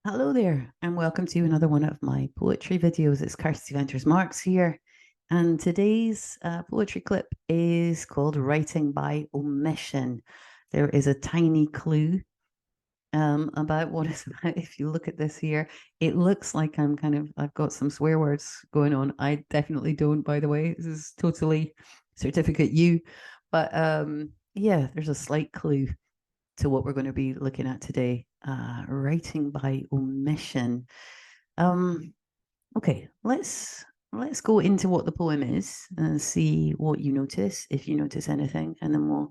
Hello there, and welcome to another one of my poetry videos. It's Kirsty Venters Marks here, and today's poetry clip is called Writing by Omission. There is a tiny clue about what it's about. If you look at this here, it looks like I've got some swear words going on. I definitely don't, by the way. This is totally certificate you. But yeah, there's a slight clue to what we're going to be looking at today. Writing by omission. Um, okay, let's go into what the poem is and see what you notice, if you notice anything, and then we'll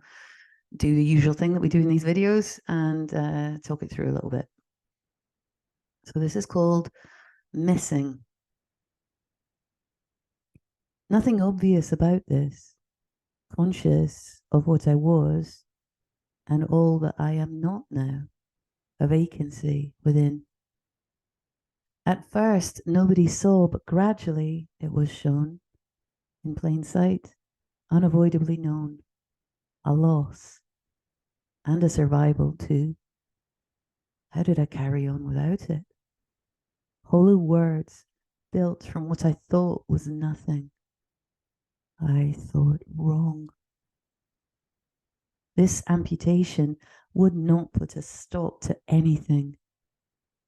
do the usual thing that we do in these videos and talk it through a little bit. So this is called Missing. Nothing obvious about this, conscious of what I was and all that I am not now, a vacancy within. At first, nobody saw, but gradually it was shown, in plain sight, unavoidably known, a loss and a survival too. How did I carry on without it? Hollow words built from what I thought was nothing. I thought wrong. This amputation would not put a stop to anything.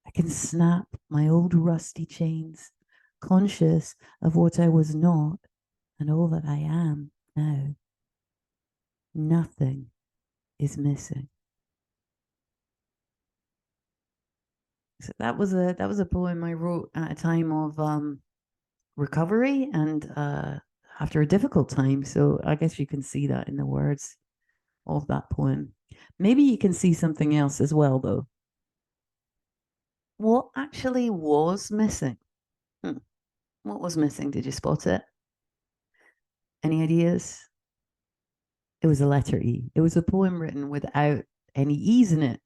I can snap my old rusty chains, conscious of what I was not and all that I am now. Nothing is missing. So that was a poem I wrote at a time of recovery and after a difficult time. So I guess you can see that in the words of that poem. Maybe you can see something else as well, though. What actually was missing? Hmm. What was missing? Did you spot it? Any ideas? It was a letter E. It was a poem written without any E's in it.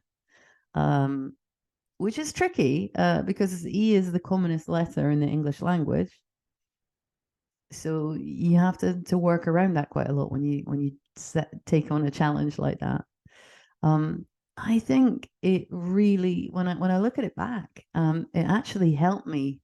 Um, which is tricky because E is the commonest letter in the English language. So you have to work around that quite a lot when you take on a challenge like that. Um, I think it really, when I look at it back, it actually helped me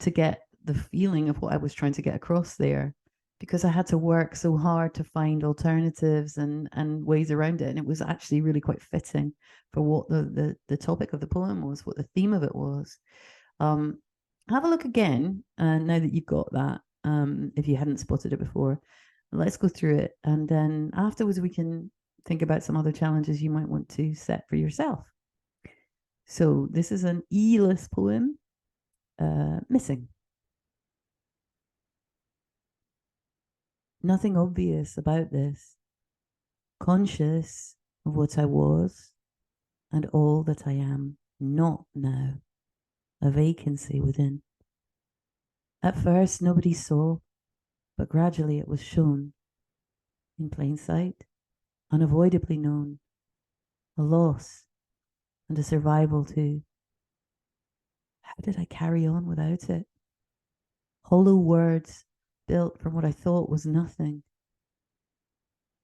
to get the feeling of what I was trying to get across there, because I had to work so hard to find alternatives and ways around it, and it was actually really quite fitting for what the topic of the poem was, what the theme of it was. Um, have a look again now that you've got that. If you hadn't spotted it before, let's go through it, and then afterwards we can think about some other challenges you might want to set for yourself. So this is an E-less poem, Missing. Nothing obvious about this, conscious of what I was and all that I am not now, a vacancy within. At first, nobody saw, but gradually it was shown, in plain sight, unavoidably known, a loss and a survival too. How did I carry on without it? Hollow words built from what I thought was nothing.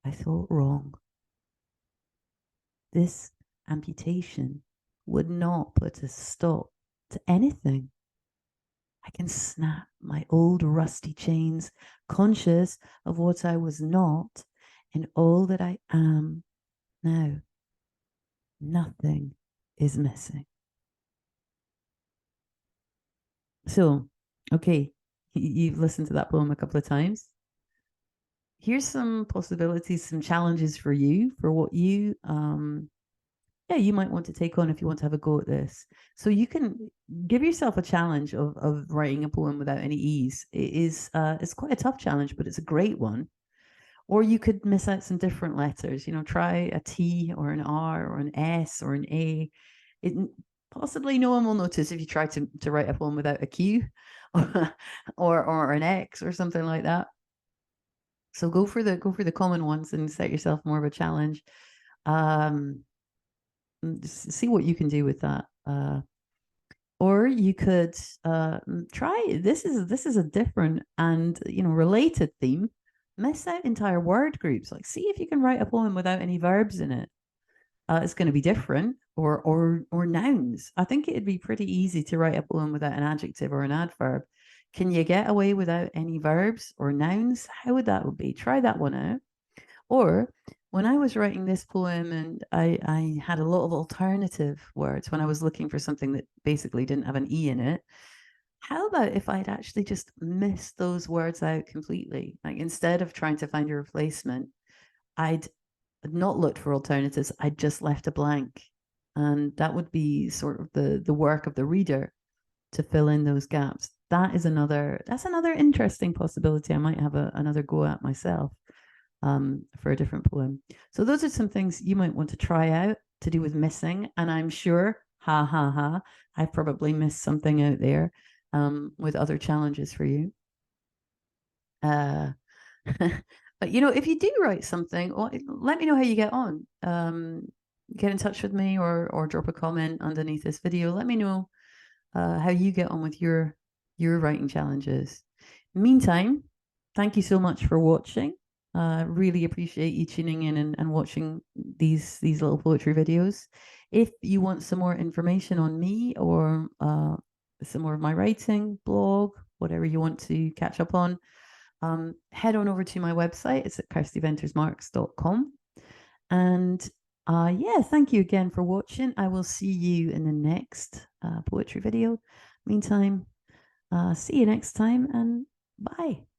I thought wrong. This amputation would not put a stop to anything. I can snap my old rusty chains, conscious of what I was not and all that I am now. Nothing is missing. So, okay, you've listened to that poem a couple of times. Here's some possibilities, some challenges for you, for what you yeah, you might want to take on if you want to have a go at this. So you can give yourself a challenge of writing a poem without any ease. It is it's quite a tough challenge, but it's a great one. Or you could miss out some different letters. Try a T or an R or an S or an A. It possibly no one will notice if you try to write a poem without a Q or an X or something like that. So go for the common ones and set yourself more of a challenge. Um, see what you can do with that. Or you could try this is a different and related theme. Miss out entire word groups. Like, see if you can write a poem without any verbs in it. it's going to be different, or nouns. I think it'd be pretty easy to write a poem without an adjective or an adverb. Can you get away without any verbs or nouns? How would that be? Try that one out. Or when I was writing this poem and I had a lot of alternative words when I was looking for something that basically didn't have an E in it, how about if I'd actually just missed those words out completely? Like instead of trying to find a replacement, I'd not looked for alternatives, I'd just left a blank. And that would be sort of the work of the reader to fill in those gaps. That's another interesting possibility I might have another go at myself for a different poem. So those are some things you might want to try out to do with missing. And I'm sure, ha ha ha, I've probably missed something out there with other challenges for you. But if you do write something, let me know how you get on. Get in touch with me or drop a comment underneath this video. Let me know how you get on with your writing challenges. Meantime, thank you so much for watching. Really appreciate you tuning in and watching these little poetry videos. If you want some more information on me or some more of my writing, blog, whatever you want to catch up on, head on over to my website. It's at kirstyventersmarks.com. And yeah, thank you again for watching. I will see you in the next poetry video. Meantime, see you next time and bye.